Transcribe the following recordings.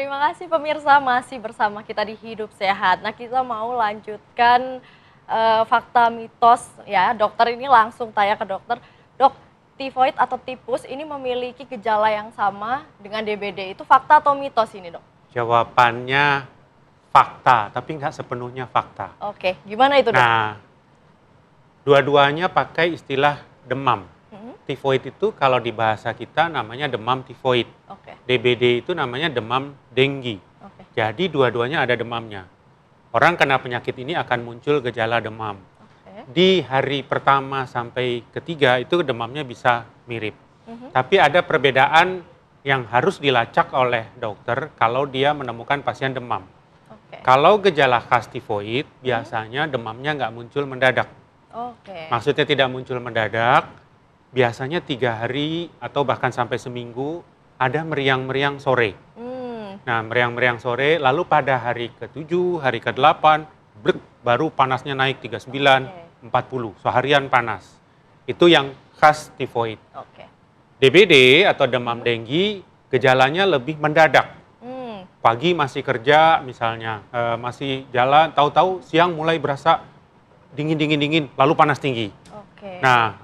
Terima kasih pemirsa, masih bersama kita di Hidup Sehat. Nah, kita mau lanjutkan fakta mitos ya. Dokter ini langsung tanya ke dokter, "Dok, tifoid atau tipus ini memiliki gejala yang sama dengan DBD. Itu fakta atau mitos ini, Dok?" Jawabannya fakta, tapi nggak sepenuhnya fakta. Oke, gimana itu, Dok? Nah, dua-duanya pakai istilah demam. Tifoid itu kalau di bahasa kita namanya demam tifoid. Oke. DBD itu namanya demam denggi. Oke. Jadi dua-duanya ada demamnya. Orang kena penyakit ini akan muncul gejala demam. Oke. Di hari pertama sampai ketiga itu demamnya bisa mirip. Tapi ada perbedaan yang harus dilacak oleh dokter kalau dia menemukan pasien demam. Oke. Kalau gejala khas tifoid, biasanya demamnya nggak muncul mendadak. Oke. Maksudnya tidak muncul mendadak, biasanya 3 hari atau bahkan sampai seminggu ada meriang-meriang sore. Nah, meriang-meriang sore, lalu pada hari ke-7, hari ke-8, baru panasnya naik 39, 40, seharian panas. Itu yang khas tifoid. Oke. DBD atau demam denggi, gejalanya lebih mendadak. Pagi masih kerja misalnya, masih jalan, tahu-tahu siang mulai berasa dingin, lalu panas tinggi. Oke. Nah,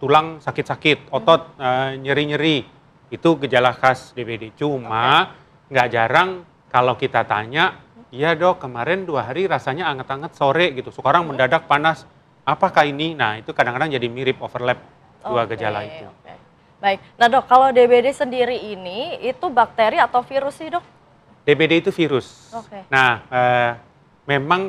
tulang sakit-sakit, otot nyeri-nyeri, itu gejala khas DBD. Cuma nggak jarang kalau kita tanya, "Iya dok, kemarin 2 hari rasanya anget-anget sore gitu, sekarang mendadak panas. Apakah ini?" Nah, itu kadang-kadang jadi mirip overlap dua gejala itu. Oke. Baik. Nah, Dok, kalau DBD sendiri ini itu bakteri atau virus sih, Dok? DBD itu virus. Oke. Nah, memang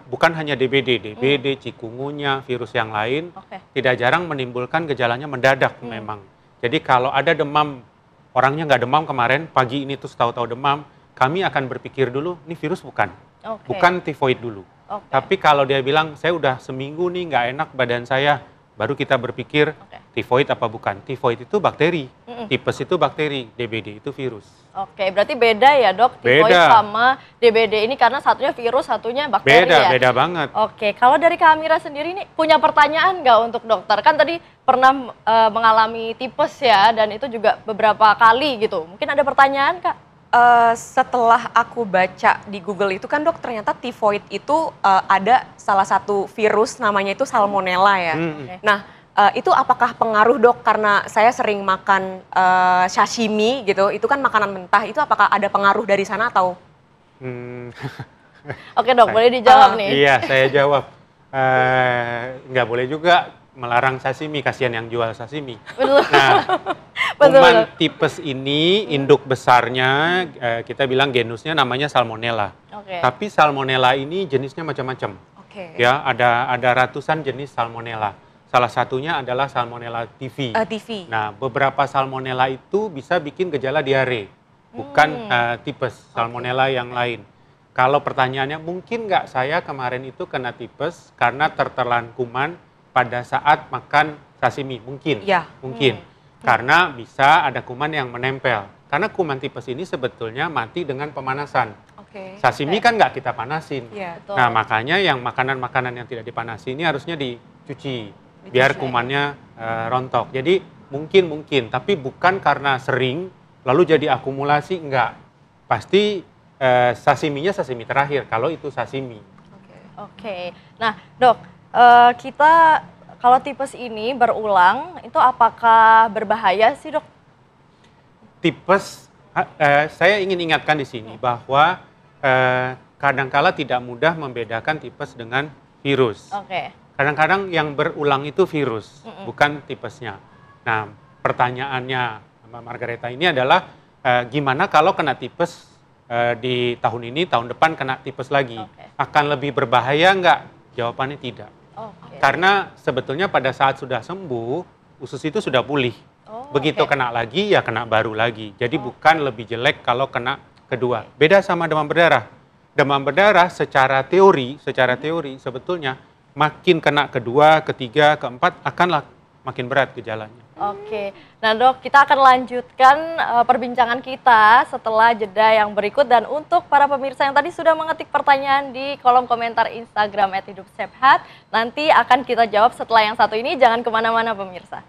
bukan hanya DBD, cikungunya, virus yang lain, tidak jarang menimbulkan gejalanya mendadak memang. Jadi kalau ada demam, orangnya nggak demam kemarin, pagi ini terus tahu-tahu demam, kami akan berpikir dulu, ini virus bukan? Bukan tifoid dulu. Tapi kalau dia bilang, "Saya udah seminggu nih nggak enak badan saya," baru kita berpikir, tifoid apa bukan? Tifoid itu bakteri, tipes itu bakteri, DBD itu virus. Oke, berarti beda ya dok, tifoid sama DBD ini karena satunya virus, satunya bakteri ya? Beda banget. Oke, kalau dari Kak Amira sendiri nih punya pertanyaan nggak untuk dokter? Kan tadi pernah mengalami tipes ya, dan itu juga beberapa kali gitu. Mungkin ada pertanyaan Kak? Setelah aku baca di Google itu kan dok, ternyata tifoid itu ada salah satu virus namanya itu salmonella ya. Nah, itu apakah pengaruh dok karena saya sering makan sashimi gitu, itu kan makanan mentah, itu apakah ada pengaruh dari sana atau? Oke dok, boleh dijawab nih. Iya, saya jawab. Nggak boleh juga melarang sashimi, kasihan yang jual sashimi. Nah, kuman tipes ini induk besarnya kita bilang genusnya namanya salmonella. Tapi salmonella ini jenisnya macam-macam. Ya, ada ratusan jenis salmonella. Salah satunya adalah salmonella typhi. Nah, beberapa salmonella itu bisa bikin gejala diare, bukan tipes salmonella yang lain. Kalau pertanyaannya, mungkin nggak saya kemarin itu kena tipes karena tertelan kuman pada saat makan sashimi? Mungkin, mungkin. Karena bisa ada kuman yang menempel. Karena kuman tipes ini sebetulnya mati dengan pemanasan. Sashimi kan nggak kita panasin. Nah, makanya yang makanan-makanan yang tidak dipanasi ini harusnya dicuci biar kumannya rontok. Jadi mungkin, tapi bukan karena sering lalu jadi akumulasi, enggak. Pasti sashiminya sashimi terakhir kalau itu sashimi. Oke. Nah, dok, kita kalau tipes ini berulang, itu apakah berbahaya sih dok? Tipes, saya ingin ingatkan di sini bahwa kadangkala tidak mudah membedakan tipes dengan virus. Kadang-kadang yang berulang itu virus, bukan tipesnya. Nah, pertanyaannya Mbak Margareta ini adalah gimana kalau kena tipes di tahun ini, tahun depan kena tipes lagi? Akan lebih berbahaya nggak? Jawabannya tidak. Karena sebetulnya pada saat sudah sembuh, usus itu sudah pulih. Begitu kena lagi, ya kena baru lagi. Jadi bukan lebih jelek kalau kena kedua. Beda sama demam berdarah. Demam berdarah secara teori sebetulnya makin kena kedua, ketiga, keempat akanlah makin berat gejalanya. Oke, nah dok, kita akan lanjutkan perbincangan kita setelah jeda yang berikut. Dan untuk para pemirsa yang tadi sudah mengetik pertanyaan di kolom komentar Instagram @hidupsehat, nanti akan kita jawab setelah yang satu ini. Jangan kemana-mana pemirsa.